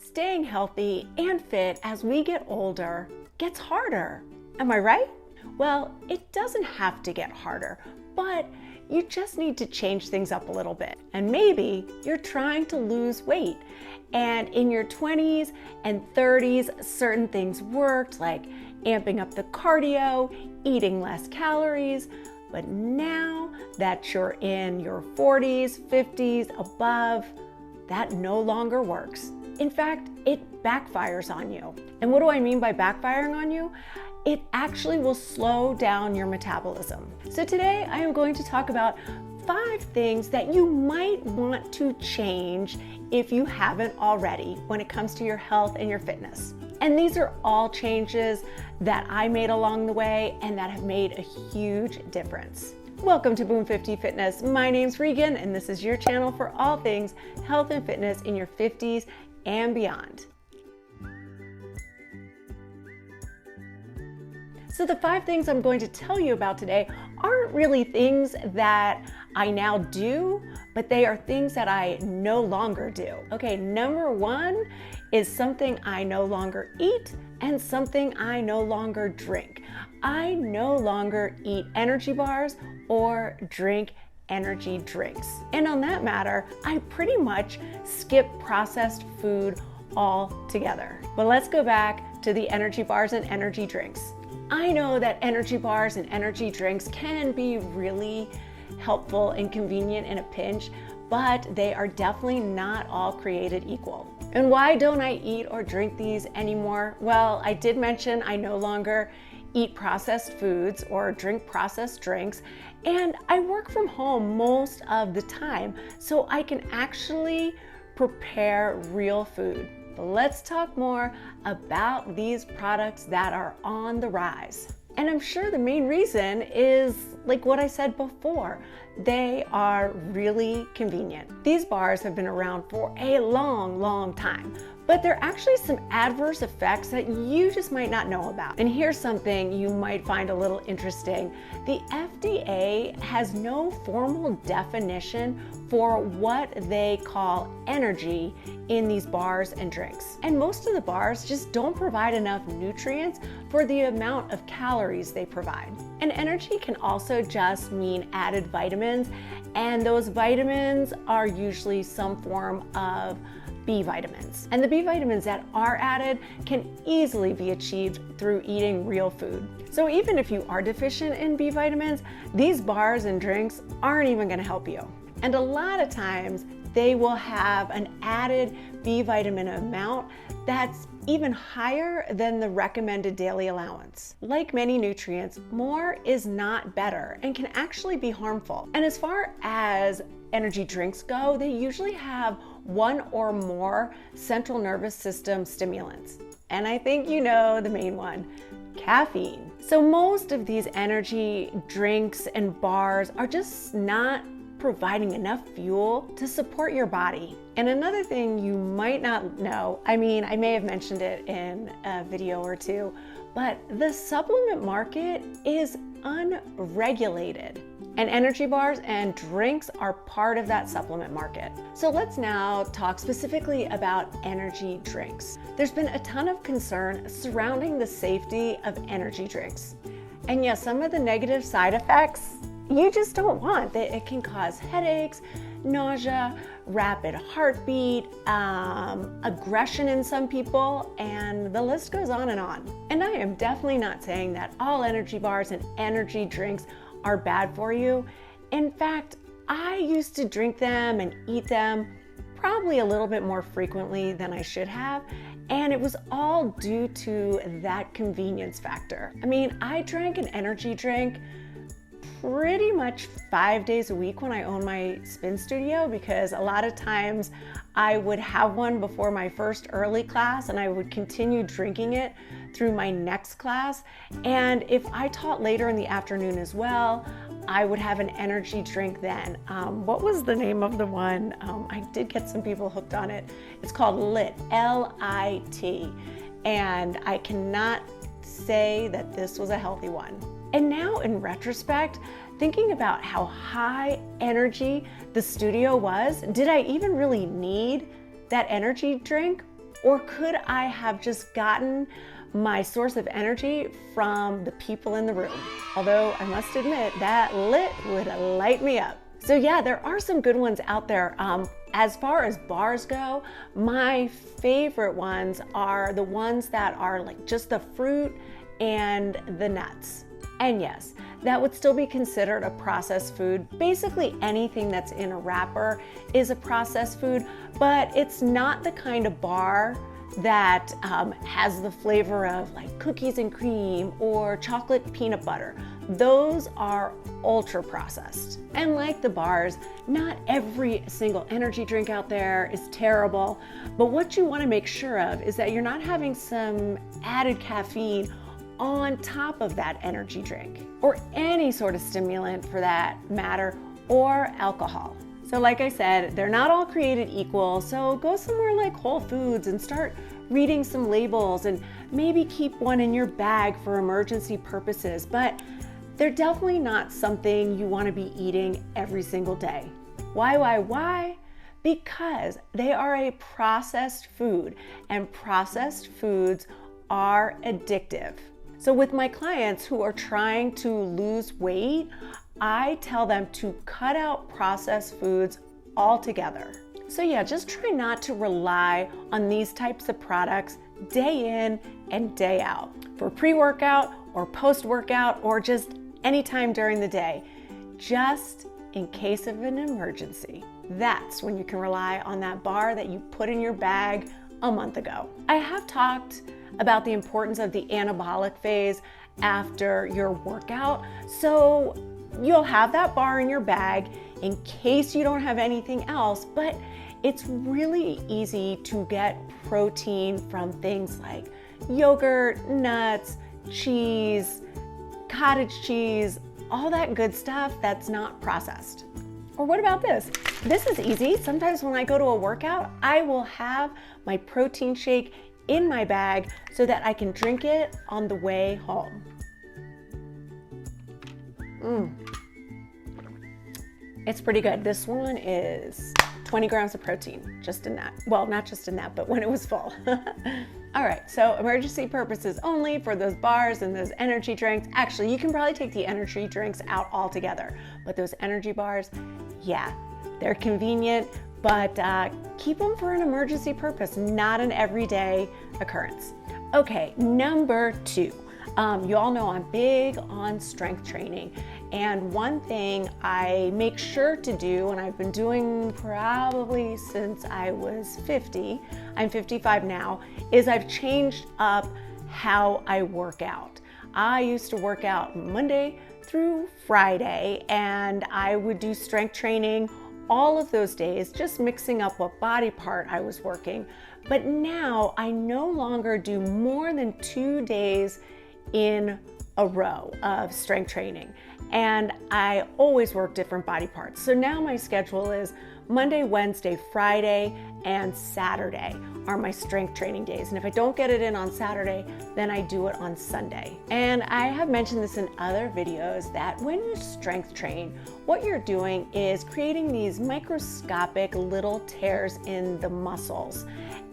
Staying healthy and fit as we get older gets harder. Am I right? Well, it doesn't have to get harder, but you just need to change things up a little bit. And maybe you're trying to lose weight, and in your 20s and 30s, certain things worked, like amping up the cardio, eating less calories. But now that you're in your 40s, 50s, above, that no longer works. In fact, it backfires on you. And what do I mean by backfiring on you? It actually will slow down your metabolism. So today I am going to talk about 5 things that you might want to change if you haven't already when it comes to your health and your fitness. And these are all changes that I made along the way and that have made a huge difference. Welcome to Boom 50 Fitness. My name's Regan, and this is your channel for all things health and fitness in your 50s and beyond. So the 5 things I'm going to tell you about today aren't really things that I now do, but they are things that I no longer do. Okay, number 1 is something I no longer eat and something I no longer drink. I no longer eat energy bars or drink energy drinks. And on that matter, I pretty much skip processed food altogether. But let's go back to the energy bars and energy drinks. I know that energy bars and energy drinks can be really helpful and convenient in a pinch, but they are definitely not all created equal. And why don't I eat or drink these anymore? Well, I did mention I no longer eat processed foods or drink processed drinks, and I work from home most of the time, so I can actually prepare real food. But let's talk more about these products that are on the rise. And I'm sure the main reason is like what I said before. They are really convenient. These bars have been around for a long time, but there are actually some adverse effects that you just might not know about. And here's something you might find a little interesting. The FDA has no formal definition for what they call energy in these bars and drinks. And most of the bars just don't provide enough nutrients for the amount of calories they provide. And energy can also just mean added vitamins, and those vitamins are usually some form of B vitamins. And the B vitamins that are added can easily be achieved through eating real food. So even if you are deficient in B vitamins, these bars and drinks aren't even going to help you. And a lot of times they will have an added B vitamin amount that's even higher than the recommended daily allowance. Like many nutrients, more is not better and can actually be harmful. And as far as energy drinks go, they usually have 1 or more central nervous system stimulants. And I think you know the main one, caffeine. So most of these energy drinks and bars are just not providing enough fuel to support your body. And another thing you might not know, I may have mentioned it in a video or two, but the supplement market is unregulated. And energy bars and drinks are part of that supplement market. So let's now talk specifically about energy drinks. There's been a ton of concern surrounding the safety of energy drinks. And yes, some of the negative side effects you just don't want. It can cause headaches, nausea, rapid heartbeat, aggression in some people, and the list goes on and on. And I am definitely not saying that all energy bars and energy drinks are bad for you. In fact, I used to drink them and eat them probably a little bit more frequently than I should have, and it was all due to that convenience factor. I drank an energy drink pretty much 5 days a week when I owned my spin studio, because a lot of times I would have one before my first early class and I would continue drinking it through my next class. And if I taught later in the afternoon as well, I would have an energy drink then. What was the name of the one? I did get some people hooked on it. It's called LIT, L-I-T. And I cannot say that this was a healthy one. And now in retrospect, thinking about how high energy the studio was, did I even really need that energy drink? Or could I have just gotten my source of energy from the people in the room? Although I must admit that lit would light me up. So yeah, there are some good ones out there. As far as bars go, my favorite ones are the ones that are like just the fruit and the nuts. And yes, that would still be considered a processed food. Basically anything that's in a wrapper is a processed food, but it's not the kind of bar that has the flavor of like cookies and cream or chocolate peanut butter. Those are ultra processed. And like the bars, not every single energy drink out there is terrible, but what you want to make sure of is that you're not having some added caffeine on top of that energy drink, or any sort of stimulant for that matter, or alcohol. So like I said, they're not all created equal, so go somewhere like Whole Foods and start reading some labels and maybe keep one in your bag for emergency purposes, but they're definitely not something you want to be eating every single day. Why? Because they are a processed food, and processed foods are addictive. So with my clients who are trying to lose weight, I tell them to cut out processed foods altogether. So yeah, just try not to rely on these types of products day in and day out for pre-workout or post-workout or just anytime during the day, just in case of an emergency. That's when you can rely on that bar that you put in your bag a month ago. I have talked about the importance of the anabolic phase after your workout. So you'll have that bar in your bag in case you don't have anything else, but it's really easy to get protein from things like yogurt, nuts, cheese, cottage cheese, all that good stuff that's not processed. Or what about this? This is easy. Sometimes when I go to a workout, I will have my protein shake in my bag so that I can drink it on the way home. It's pretty good. This one is 20 grams of protein just in that. Well, not just in that, but when it was full. All right, so emergency purposes only for those bars and those energy drinks. Actually, you can probably take the energy drinks out altogether, but those energy bars, yeah, they're convenient, but keep them for an emergency purpose, not an everyday occurrence. Okay, number 2. You all know I'm big on strength training, and one thing I make sure to do, and I've been doing probably since I was 50, I'm 55 now, is I've changed up how I work out. I used to work out Monday through Friday, and I would do strength training all of those days, just mixing up what body part I was working. But now I no longer do more than 2 days in a row of strength training, and I always work different body parts. So now my schedule is Monday, Wednesday, Friday, and Saturday are my strength training days. And if I don't get it in on Saturday, then I do it on Sunday. And I have mentioned this in other videos that when you strength train, what you're doing is creating these microscopic little tears in the muscles.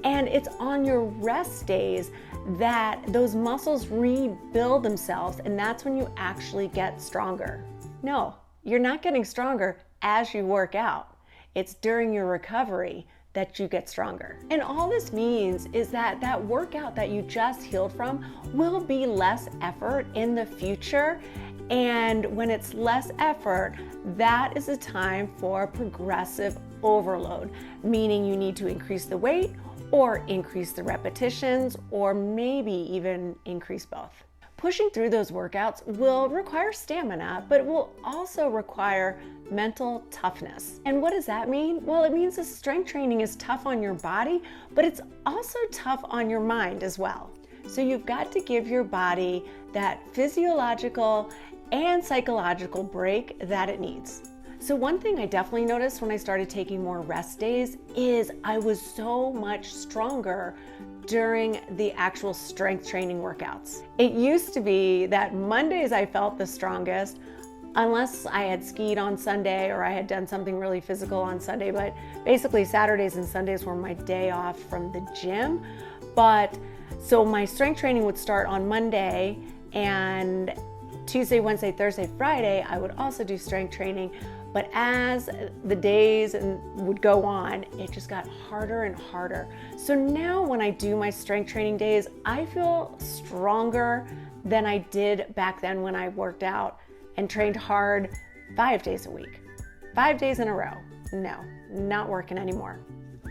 And it's on your rest days that those muscles rebuild themselves, and that's when you actually get stronger. No, you're not getting stronger as you work out. It's during your recovery that you get stronger. And all this means is that that workout that you just healed from will be less effort in the future. And when it's less effort, that is a time for progressive overload, meaning you need to increase the weight or increase the repetitions, or maybe even increase both. Pushing through those workouts will require stamina, but it will also require mental toughness. And what does that mean? Well, it means that strength training is tough on your body, but it's also tough on your mind as well. So you've got to give your body that physiological and psychological break that it needs. So one thing I definitely noticed when I started taking more rest days is I was so much stronger during the actual strength training workouts. It used to be that Mondays I felt the strongest, unless I had skied on Sunday or I had done something really physical on Sunday. But basically Saturdays and Sundays were my day off from the gym. But so my strength training would start on Monday, and Tuesday, Wednesday, Thursday, Friday, I would also do strength training. But as the days would go on, it just got harder and harder. So now when I do my strength training days, I feel stronger than I did back then when I worked out and trained hard 5 days a week. 5 days in a row. No, not working anymore.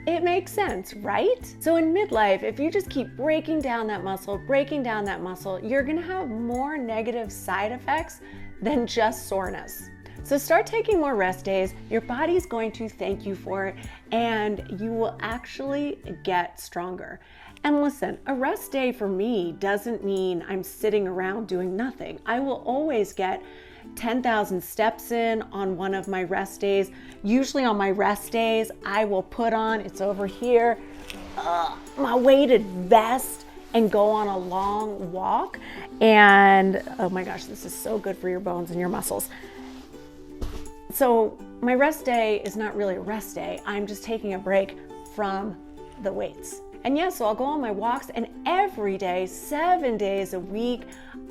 It makes sense, right? So in midlife, if you just keep breaking down that muscle, you're gonna have more negative side effects than just soreness. So start taking more rest days. Your body's going to thank you for it, and you will actually get stronger. And listen, a rest day for me doesn't mean I'm sitting around doing nothing. I will always get 10,000 steps in on one of my rest days. Usually on my rest days, I will put on, it's over here, my weighted vest and go on a long walk. And oh my gosh, this is so good for your bones and your muscles. So my rest day is not really a rest day. I'm just taking a break from the weights. And yes, so I'll go on my walks, and every day, 7 days a week,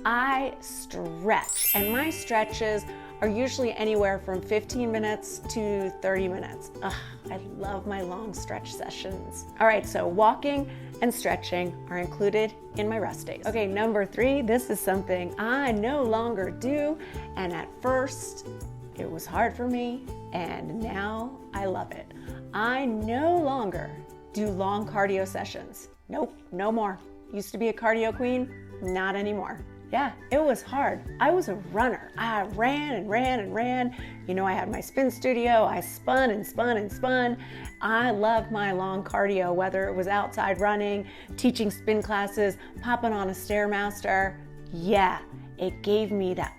I stretch. And my stretches are usually anywhere from 15 minutes to 30 minutes. Ugh, I love my long stretch sessions. All right, so walking and stretching are included in my rest days. Okay, number 3, this is something I no longer do. And at first, it was hard for me, and now I love it. I no longer do long cardio sessions. Nope, no more. Used to be a cardio queen, not anymore. Yeah, it was hard. I was a runner. I ran and ran and ran. You know, I had my spin studio. I spun and spun and spun. I loved my long cardio, whether it was outside running, teaching spin classes, popping on a Stairmaster. Yeah, it gave me that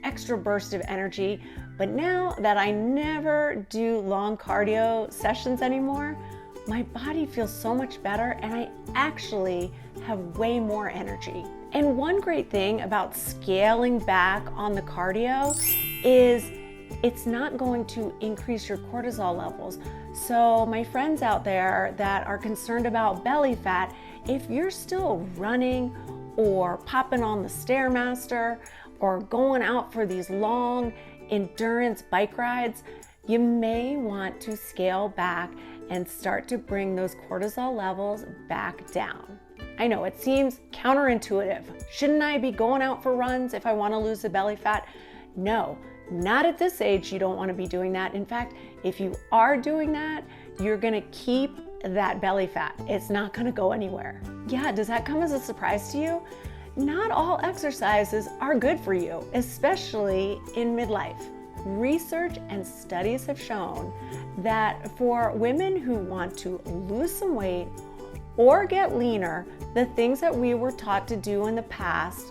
extra burst of energy. But now that I never do long cardio sessions anymore, my body feels so much better, and I actually have way more energy. And one great thing about scaling back on the cardio is it's not going to increase your cortisol levels. So my friends out there that are concerned about belly fat, if you're still running or popping on the Stairmaster or going out for these long endurance bike rides, you may want to scale back and start to bring those cortisol levels back down. I know it seems counterintuitive. Shouldn't I be going out for runs if I want to lose the belly fat? No, not at this age. You don't want to be doing that. In fact, if you are doing that, you're going to keep that belly fat. It's not going to go anywhere. Yeah, does that come as a surprise to you? Not all exercises are good for you, especially in midlife. Research and studies have shown that for women who want to lose some weight or get leaner, the things that we were taught to do in the past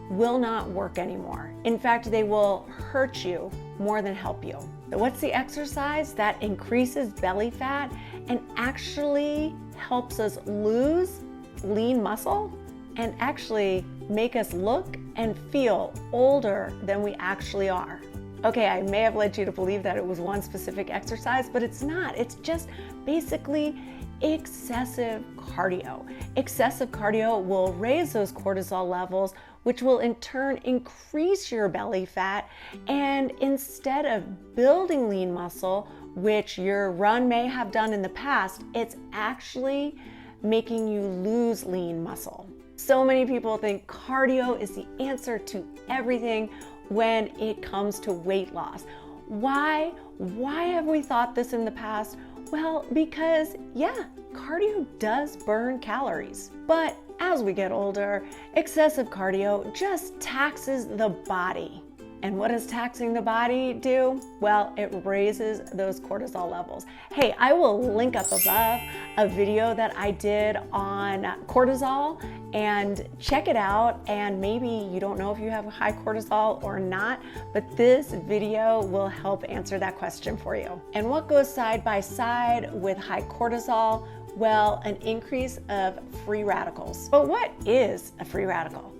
will not work anymore. In fact, they will hurt you more than help you. So what's the exercise that increases belly fat and actually helps us lose lean muscle and actually make us look and feel older than we actually are? Okay, I may have led you to believe that it was one specific exercise, but it's not. It's just basically excessive cardio. Excessive cardio will raise those cortisol levels, which will in turn increase your belly fat. And instead of building lean muscle, which your run may have done in the past, it's actually making you lose lean muscle. So many people think cardio is the answer to everything when it comes to weight loss. Why have we thought this in the past? Well, because yeah, cardio does burn calories. But as we get older, excessive cardio just taxes the body. And what does taxing the body do? Well, it raises those cortisol levels. Hey, I will link up above a video that I did on cortisol, and check it out. And maybe you don't know if you have high cortisol or not, but this video will help answer that question for you. And what goes side by side with high cortisol? Well, an increase of free radicals. But what is a free radical?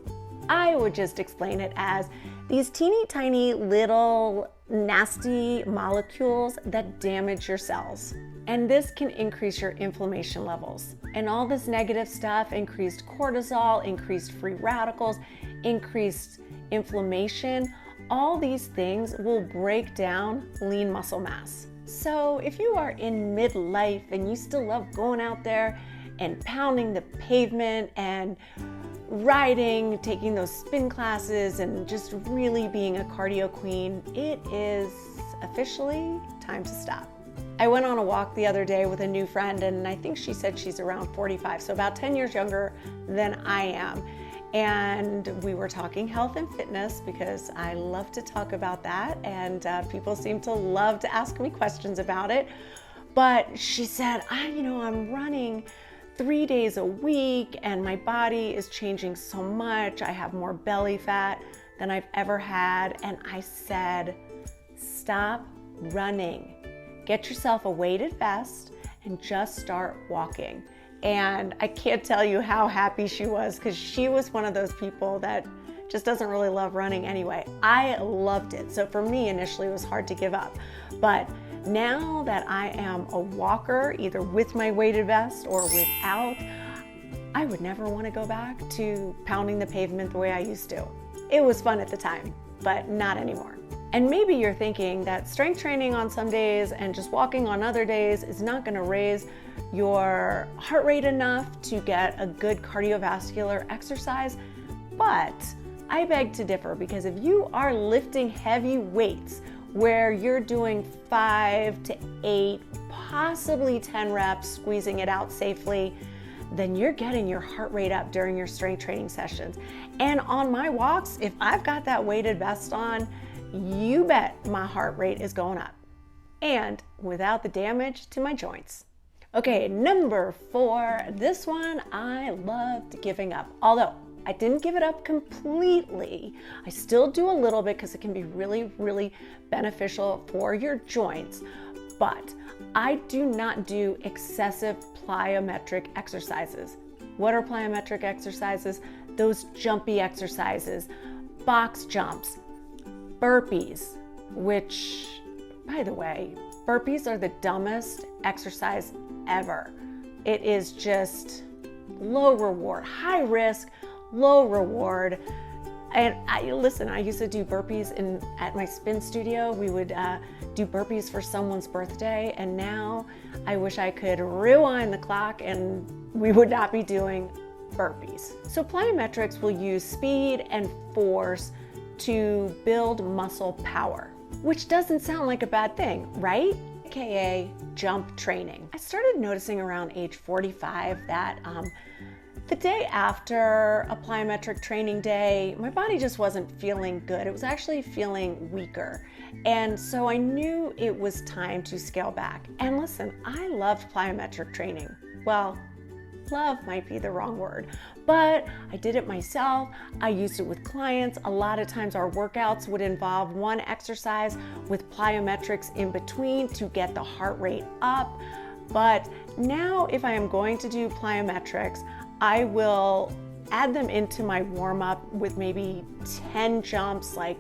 I would just explain it as these teeny tiny little nasty molecules that damage your cells. And this can increase your inflammation levels. And all this negative stuff, increased cortisol, increased free radicals, increased inflammation, all these things will break down lean muscle mass. So if you are in midlife and you still love going out there and pounding the pavement and riding, taking those spin classes, and just really being a cardio queen, it is officially time to stop. I went on a walk the other day with a new friend, and I think she said she's around 45, so about 10 years younger than I am. And we were talking health and fitness because I love to talk about that, and people seem to love to ask me questions about it. But she said, I'm running 3 days a week and my body is changing so much. I have more belly fat than I've ever had. And I said, stop running. Get yourself a weighted vest and just start walking. And I can't tell you how happy she was, because she was one of those people that just doesn't really love running anyway. I loved it. So for me, initially it was hard to give up. But now that I am a walker, either with my weighted vest or without, I would never want to go back to pounding the pavement the way I used to. It was fun at the time, but not anymore. And maybe you're thinking that strength training on some days and just walking on other days is not going to raise your heart rate enough to get a good cardiovascular exercise. But I beg to differ, because if you are lifting heavy weights where you're doing 5 to 8, possibly 10 reps, squeezing it out safely, then you're getting your heart rate up during your strength training sessions. And on my walks, if I've got that weighted vest on, you bet my heart rate is going up, and without the damage to my joints. Okay, number 4, this one I loved giving up. Although I didn't give it up completely, I still do a little bit because it can be really, really beneficial for your joints. But I do not do excessive plyometric exercises. What are plyometric exercises? Those jumpy exercises, box jumps, burpees, which, by the way, burpees are the dumbest exercise ever. It is just low reward, high risk, low reward. And I used to do burpees at my spin studio. We would do burpees for someone's birthday, and now I wish I could rewind the clock and we would not be doing burpees. So plyometrics will use speed and force to build muscle power, which doesn't sound like a bad thing, right? AKA jump training. I started noticing around age 45 that the day after a plyometric training day, my body just wasn't feeling good. It was actually feeling weaker. And so I knew it was time to scale back. And listen, I loved plyometric training. Well, love might be the wrong word, but I did it myself. I used it with clients. A lot of times our workouts would involve one exercise with plyometrics in between to get the heart rate up. But now if I am going to do plyometrics, I will add them into my warm-up with maybe 10 jumps, like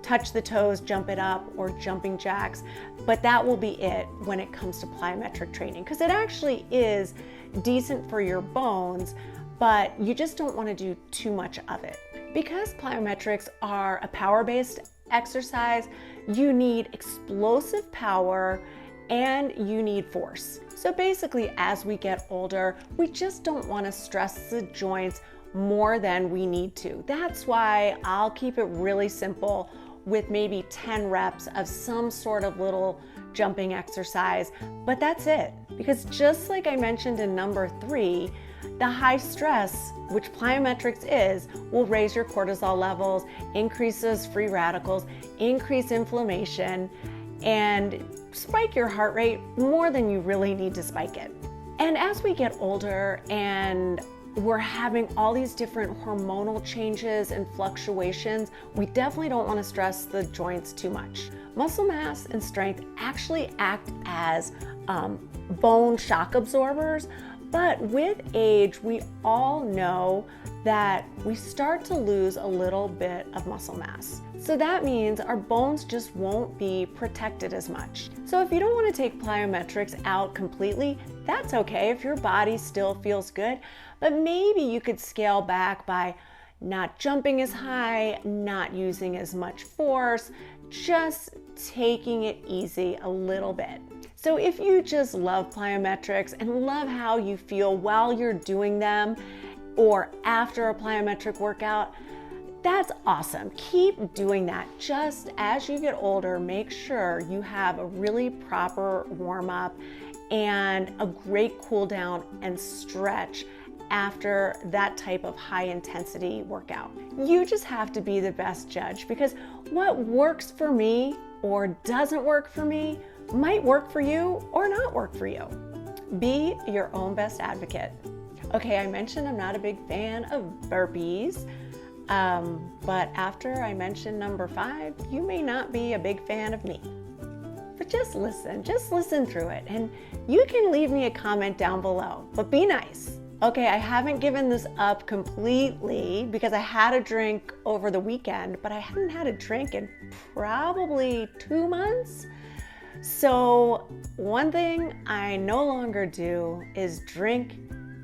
touch the toes, jump it up, or jumping jacks. But that will be it when it comes to plyometric training, because it actually is decent for your bones, but you just don't want to do too much of it. Because plyometrics are a power-based exercise, you need explosive power and you need force. So basically, as we get older, we just don't want to stress the joints more than we need to. That's why I'll keep it really simple with maybe 10 reps of some sort of little jumping exercise, but that's it. Because just like I mentioned in number 3, the high stress, which plyometrics is, will raise your cortisol levels, increases free radicals, increase inflammation, and spike your heart rate more than you really need to spike it. And as we get older and we're having all these different hormonal changes and fluctuations, we definitely don't want to stress the joints too much. Muscle mass and strength actually act as bone shock absorbers, But with age, we all know that we start to lose a little bit of muscle mass. So that means our bones just won't be protected as much. So if you don't want to take plyometrics out completely, that's okay if your body still feels good, but maybe you could scale back by not jumping as high, not using as much force, just taking it easy a little bit. So if you just love plyometrics and love how you feel while you're doing them or after a plyometric workout, that's awesome. Keep doing that. Just as you get older, make sure you have a really proper warm-up and a great cool down and stretch after that type of high intensity workout. You just have to be the best judge, because what works for me or doesn't work for me might work for you or not work for you. Be your own best advocate. Okay, I mentioned I'm not a big fan of burpees, but after I mention number 5, you may not be a big fan of me. But just listen through it, and you can leave me a comment down below, but be nice. Okay, I haven't given this up completely because I had a drink over the weekend, but I hadn't had a drink in probably 2 months. So one thing I no longer do is drink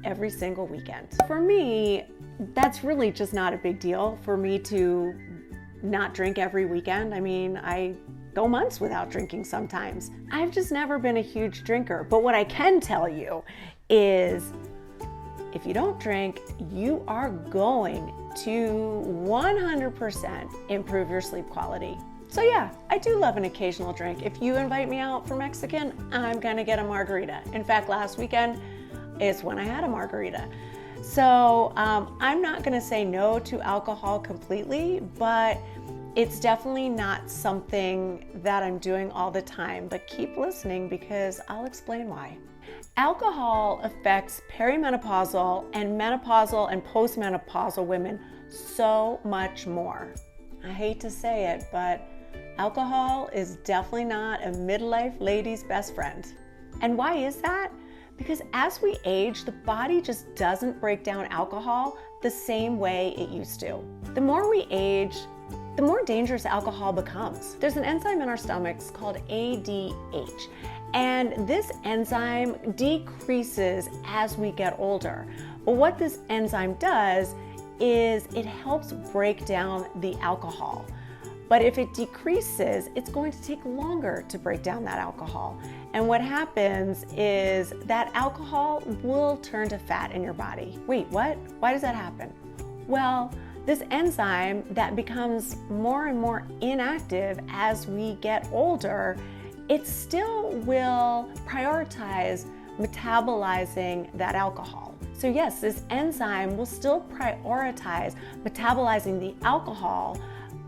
every single weekend. For me, that's really just not a big deal for me to not drink every weekend. I mean, I go months without drinking sometimes. I've just never been a huge drinker. But what I can tell you is if you don't drink, you are going to 100% improve your sleep quality. So yeah, I do love an occasional drink. If you invite me out for Mexican, I'm gonna get a margarita. In fact, last weekend is when I had a margarita. So I'm not gonna say no to alcohol completely, but it's definitely not something that I'm doing all the time. But keep listening because I'll explain why. Alcohol affects perimenopausal and menopausal and postmenopausal women so much more. I hate to say it, but alcohol is definitely not a midlife lady's best friend. And why is that? Because as we age, the body just doesn't break down alcohol the same way it used to. The more we age, the more dangerous alcohol becomes. There's an enzyme in our stomachs called ADH, and this enzyme decreases as we get older. But what this enzyme does is it helps break down the alcohol. But if it decreases, it's going to take longer to break down that alcohol. And what happens is that alcohol will turn to fat in your body. Wait, what? Why does that happen? Well, this enzyme that becomes more and more inactive as we get older, it still will prioritize metabolizing that alcohol. So yes, this enzyme will still prioritize metabolizing the alcohol,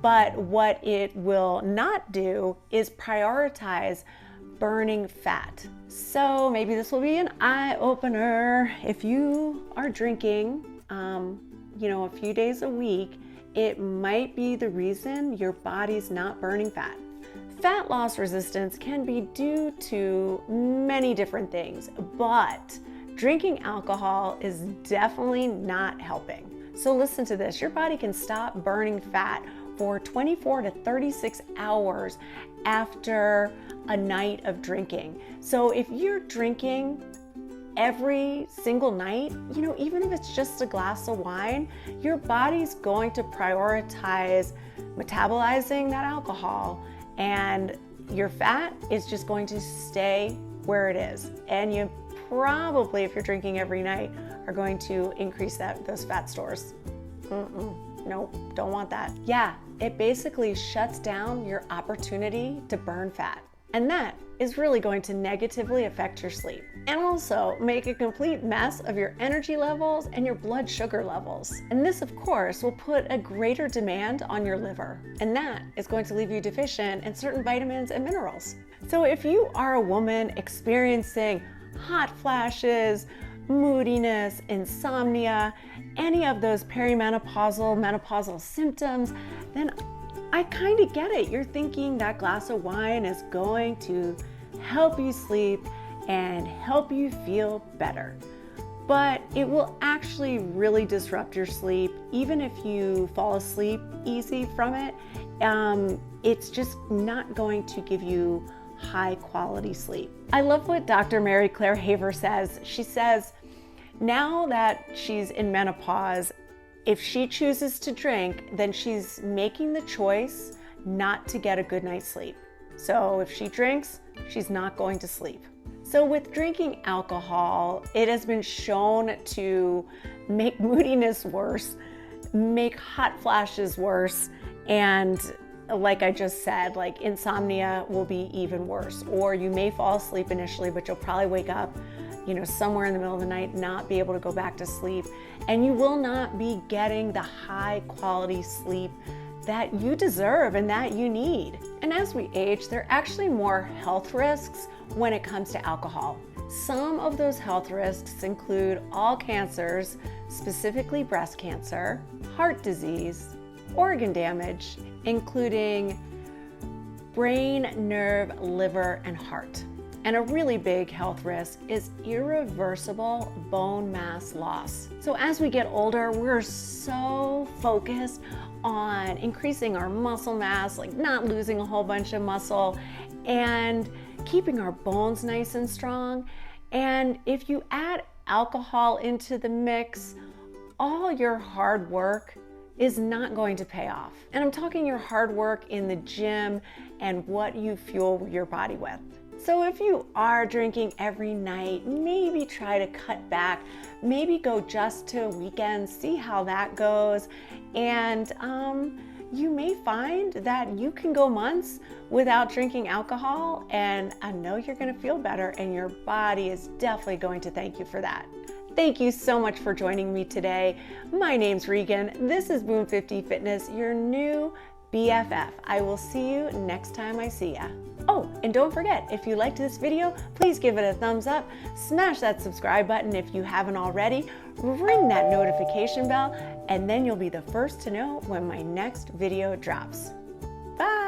but what it will not do is prioritize burning fat. So maybe this will be an eye-opener. If you are drinking, a few days a week, it might be the reason your body's not burning fat. Fat loss resistance can be due to many different things, but drinking alcohol is definitely not helping. So listen to this, your body can stop burning fat for 24 to 36 hours after a night of drinking. So if you're drinking every single night, even if it's just a glass of wine, your body's going to prioritize metabolizing that alcohol, and your fat is just going to stay where it is. And you probably, if you're drinking every night, are going to increase those fat stores. Nope, don't want that. Yeah, it basically shuts down your opportunity to burn fat. And that is really going to negatively affect your sleep and also make a complete mess of your energy levels and your blood sugar levels. And this, of course, will put a greater demand on your liver, and that is going to leave you deficient in certain vitamins and minerals. So if you are a woman experiencing hot flashes, moodiness, insomnia, any of those perimenopausal, menopausal symptoms, then I kind of get it. You're thinking that glass of wine is going to help you sleep and help you feel better. but it will actually really disrupt your sleep. Even if you fall asleep easy from it, it's just not going to give you high quality sleep. I love what Dr. Mary Claire Haver says. She says, now that she's in menopause, if she chooses to drink, then she's making the choice not to get a good night's sleep. So if she drinks, she's not going to sleep. So with drinking alcohol, it has been shown to make moodiness worse, make hot flashes worse, and like I just said, like insomnia will be even worse. Or you may fall asleep initially, but you'll probably wake up, somewhere in the middle of the night, not be able to go back to sleep, and you will not be getting the high quality sleep that you deserve and that you need. And as we age, there are actually more health risks when it comes to alcohol. Some of those health risks include all cancers, specifically breast cancer, heart disease, organ damage, including brain, nerve, liver, and heart. And a really big health risk is irreversible bone mass loss. So as we get older, we're so focused on increasing our muscle mass, like not losing a whole bunch of muscle, and keeping our bones nice and strong. And if you add alcohol into the mix, all your hard work is not going to pay off. And I'm talking your hard work in the gym and what you fuel your body with. So if you are drinking every night, maybe try to cut back, maybe go just to weekends, see how that goes. And you may find that you can go months without drinking alcohol, and I know you're gonna feel better, and your body is definitely going to thank you for that. Thank you so much for joining me today. My name's Regan. This is Boom 50 Fitness, your new BFF. I will see you next time I see ya. Oh, and don't forget, if you liked this video, please give it a thumbs up, smash that subscribe button if you haven't already, ring that notification bell, and then you'll be the first to know when my next video drops. Bye!